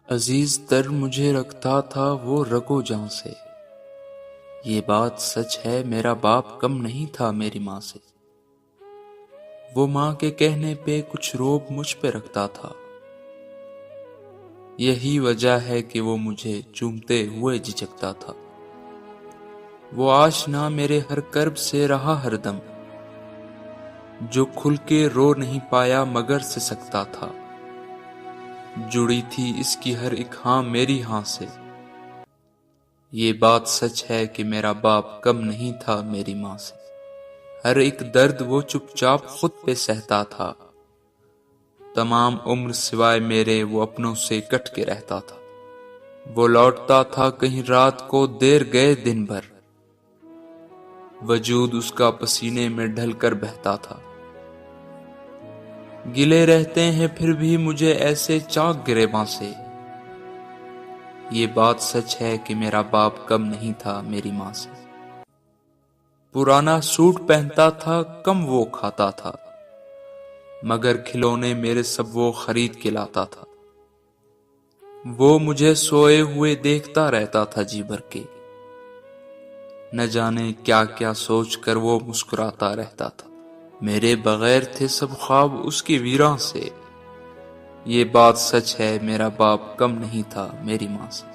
عزیز تر مجھے رکھتا تھا وہ رگو جاں سے، یہ بات سچ ہے میرا باپ کم نہیں تھا میری ماں سے۔ وہ ماں کے کہنے پہ کچھ روب مجھ پہ رکھتا تھا، یہی وجہ ہے کہ وہ مجھے چومتے ہوئے جھجکتا تھا۔ وہ آشنا میرے ہر کرب سے رہا ہر دم، جو کھل کے رو نہیں پایا مگر سے سکتا تھا۔ جڑی تھی اس کی ہر ایک ہاں میری ہاں سے، یہ بات سچ ہے کہ میرا باپ کم نہیں تھا میری ماں سے۔ ہر ایک درد وہ چپ چاپ خود پہ سہتا تھا، تمام عمر سوائے میرے وہ اپنوں سے کٹ کے رہتا تھا۔ وہ لوٹتا تھا کہیں رات کو دیر گئے دن بھر، وجود اس کا پسینے میں ڈھل کر بہتا تھا۔ گلے رہتے ہیں پھر بھی مجھے ایسے چاک گریباں سے، یہ بات سچ ہے کہ میرا باپ کم نہیں تھا میری ماں سے۔ پرانا سوٹ پہنتا تھا کم وہ کھاتا تھا، مگر کھلونے میرے سب وہ خرید کے لاتا تھا۔ وہ مجھے سوئے ہوئے دیکھتا رہتا تھا جی بھر کے، نہ جانے کیا کیا سوچ کر وہ مسکراتا رہتا تھا۔ میرے بغیر تھے سب خواب اس کی ویراں سے، یہ بات سچ ہے میرا باپ کم نہیں تھا میری ماں سے۔